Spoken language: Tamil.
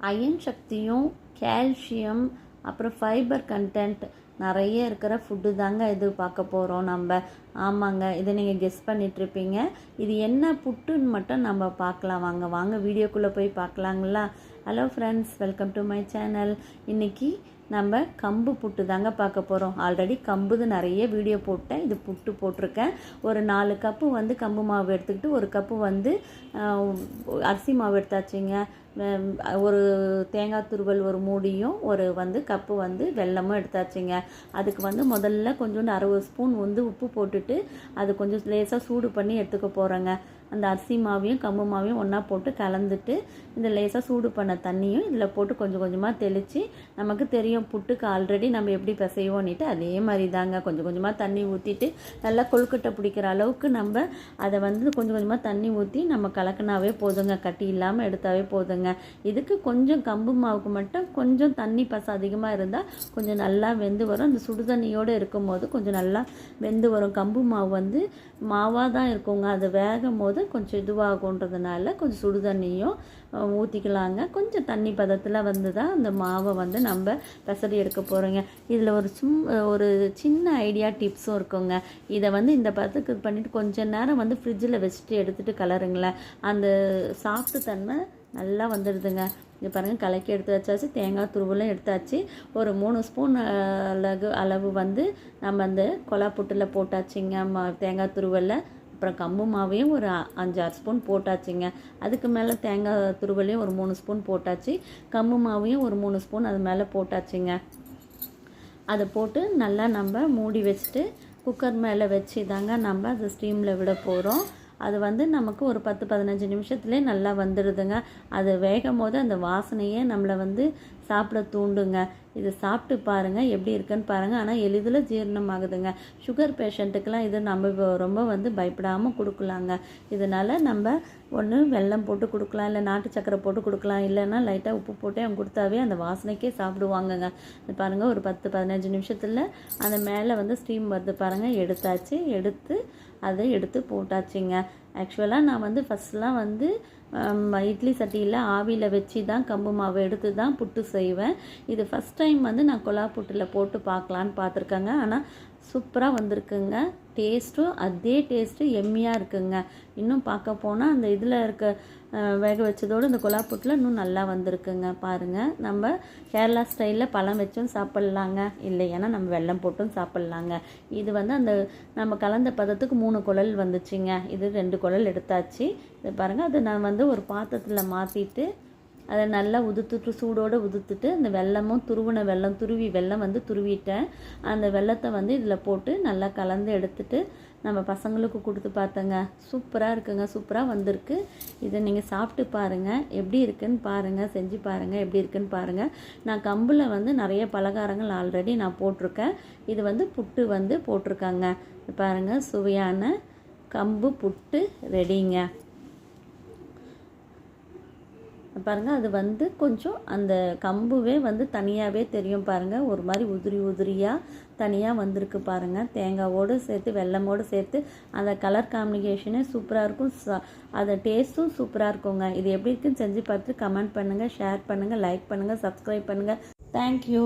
அயன் சக்தியும் கால்சியம் அப்புறம் ஃபைபர் கண்டென்ட் நிறைய இருக்கிற ஃபுட்டு தாங்க இது பார்க்க போகிறோம் நம்ம. ஆமாங்க, இதை நீங்கள் கெஸ் பண்ணிகிட்ருப்பீங்க. இது என்ன புட்டுன்னு மட்டும் நம்ம பார்க்கலாம். வாங்க வீடியோக்குள்ளே போய் பார்க்கலாங்களா? Hello friends, welcome to my channel. இன்றைக்கி நம்ம கம்பு புட்டு தாங்க பார்க்க போகிறோம். ஆல்ரெடி கம்புது நிறைய வீடியோ போட்டேன். இது புட்டு போட்டிருக்கேன். ஒரு 4 கப்பு வந்து கம்பு மாவு எடுத்துக்கிட்டு 1 கப்பு வந்து அரிசி மாவு எடுத்தாச்சுங்க. ஒரு தேங்காய் துருவல் ஒரு மூடியும் ஒரு வந்து கப்பு வந்து வெல்லமும் எடுத்தாச்சுங்க. அதுக்கு வந்து முதல்ல கொஞ்சோண்டு 60 ஸ்பூன் வந்து உப்பு போட்டுட்டு அது கொஞ்சம் லேசாக சூடு பண்ணி எடுத்துக்க போகிறேங்க. அந்த அரிசி மாவையும் கம்பு மாவையும் ஒன்றா போட்டு கலந்துட்டு இந்த லேசாக சூடு பண்ண தண்ணியும் இதில் போட்டு கொஞ்சம் கொஞ்சமாக தெளித்து, நமக்கு தெரியும் புட்டுக்கு ஆல்ரெடி நம்ம எப்படி பிசைவோன்னிட்டு அதே மாதிரி தாங்க கொஞ்சம் கொஞ்சமாக தண்ணி ஊற்றிட்டு நல்லா கொழுக்கட்டை பிடிக்கிற அளவுக்கு நம்ம அதை வந்து கொஞ்சம் கொஞ்சமாக தண்ணி ஊற்றி நம்ம கலக்கினாவே போதுங்க. கட்டி இல்லாமல் எடுத்தாவே போதுங்க. இதுக்கு கொஞ்சம் கம்பு மாவுக்கு மட்டும் கொஞ்சம் தண்ணி பசை அதிகமாக இருந்தால் கொஞ்சம் நல்லா வெந்து வரும். அந்த சுடுதண்ணியோடு இருக்கும் போது கொஞ்சம் நல்லா வெந்து வரும். கம்பு மாவு வந்து மாவாக தான் இருக்குங்க. அது வேகும் போது கொஞ்சம் இதுவாகுன்றதுனால கொஞ்சம் சுடுதண்ணியும் ஊற்றிக்கலாங்க. கொஞ்சம் தண்ணி பதத்தில் வந்து தான் அந்த மாவை வந்து நம்ம பெசரி எடுக்க போகிறோங்க. இதில் ஒரு சின்ன ஐடியா டிப்ஸும் இருக்குங்க. இதை வந்து இந்த பதத்துக்கு பண்ணிவிட்டு கொஞ்சம் நேரம் வந்து ஃப்ரிட்ஜில் வச்சுட்டு எடுத்துகிட்டு கலருங்களேன். அந்த சாஃப்ட்டு தன்மை நல்லா வந்துடுதுங்க. இது பாருங்கள், கலக்கி எடுத்து வச்சாச்சு. தேங்காய் துருவலும் எடுத்தாச்சு. ஒரு 3 ஸ்பூன் அளவு வந்து நம்ம அந்த கொலா புட்டில் போட்டாச்சுங்க. தேங்காய் துருவலில் அப்புறம் கம்பு மாவையும் ஒரு 5-6 ஸ்பூன் போட்டாச்சுங்க. அதுக்கு மேலே தேங்காய் துருவலையும் ஒரு 3 ஸ்பூன் போட்டாச்சு. கம்பு மாவையும் ஒரு 3 ஸ்பூன் அது மேலே போட்டாச்சுங்க. அதை போட்டு நல்லா நம்ம மூடி வச்சுட்டு குக்கர் மேலே வச்சு தாங்க நம்ம அதை ஸ்டீமில் விட போகிறோம். அது வந்து நமக்கு ஒரு 10-15 நிமிஷத்துலேயே நல்லா வந்துடுதுங்க. அது வேகும் போது அந்த வாசனையே நம்மளை வந்து சாப்பிட தூண்டுங்க. இது சாப்பிட்டு பாருங்கள், எப்படி இருக்குன்னு பாருங்கள். ஆனால் எளிதில் ஜீரணமாகுதுங்க. சுகர் பேஷண்ட்டுக்கெலாம் இது நம்ம ரொம்ப வந்து பயப்படாமல் கொடுக்கலாங்க. இதனால் நம்ம ஒன்று வெல்லம் போட்டு கொடுக்கலாம், இல்லை நாட்டு சக்கரை போட்டு கொடுக்கலாம், இல்லைன்னா லைட்டாக உப்பு போட்டு அவங்க கொடுத்தாவே அந்த வாசனைக்கே சாப்பிடுவாங்கங்க. இது பாருங்கள், ஒரு 10-15 நிமிஷத்தில் அந்த மேலே வந்து ஸ்டீம் வருது பாருங்கள். எடுத்தாச்சு. அதை எடுத்து போட்டாச்சுங்க. ஆக்சுவலாக நான் வந்து ஃபஸ்ட்லாம் வந்து இட்லி சட்டியில் ஆவியில் வச்சு தான் கம்பு மாவை எடுத்து தான் புட்டு செய்வேன். இது ஃபஸ்ட் டைம் வந்து நான் கொலா புட்டில் போட்டு பார்க்கலான்னு பார்த்துருக்கேங்க. ஆனால் சூப்பராக வந்திருக்குங்க. டேஸ்ட்டும் அதே டேஸ்ட்டு எம்மியாக இருக்குங்க. இன்னும் பார்க்க போனால் அந்த இதில் இருக்க வேக வச்சதோடு இந்த கொலா புட்டில் இன்னும் நல்லா வந்திருக்குங்க. பாருங்கள், நம்ம கேரளா ஸ்டைலில் பழம் வச்சும் சாப்பிட்லாங்க, இல்லைன்னா நம்ம வெல்லம் போட்டும் சாப்பிட்லாங்க. இது வந்து அந்த நம்ம கலந்த பதத்துக்கு 3 குழல் வந்துச்சுங்க. இது 2 குழல் எடுத்தாச்சு. இது பாருங்கள், அது நான் வந்து ஒரு பாத்திரத்தில் மாற்றிட்டு அதை நல்லா சூடோடு உதுத்துட்டு அந்த வெல்லமும் துருவி வெல்லம் வந்து துருவிட்டேன். அந்த வெல்லத்தை வந்து இதில் போட்டு நல்லா கலந்து எடுத்துட்டு நம்ம பசங்களுக்கு கொடுத்து பார்த்தேங்க. சூப்பராக இருக்குங்க. சூப்பராக வந்திருக்கு. இதை நீங்கள் சாப்பிட்டு பாருங்கள், எப்படி இருக்குன்னு பாருங்கள், செஞ்சு பாருங்கள், எப்படி இருக்குன்னு பாருங்கள். நான் கம்பில் வந்து நிறைய பலகாரங்கள் ஆல்ரெடி நான் போட்டிருக்கேன். இது வந்து புட்டு வந்து போட்டிருக்காங்க. பாருங்கள், சுவையான கம்பு புட்டு ரெடிங்க. பாருங்கள், அது வந்து கொஞ்சம் அந்த கம்புவே வந்து தனியாகவே தெரியும் பாருங்கள். ஒரு மாதிரி உதிரியாக தனியாக வந்திருக்கு பாருங்கள். தேங்காவோடு சேர்த்து வெல்லமோடு சேர்த்து அந்த கலர் காம்பினேஷனே சூப்பராக இருக்கும். அந்த டேஸ்ட்டும் சூப்பராக இருக்குங்க. இது எப்படி இருக்குன்னு செஞ்சு பார்த்து கமெண்ட் பண்ணுங்கள், ஷேர் பண்ணுங்கள், லைக் பண்ணுங்கள், சப்ஸ்கிரைப் பண்ணுங்கள். தேங்க்யூ.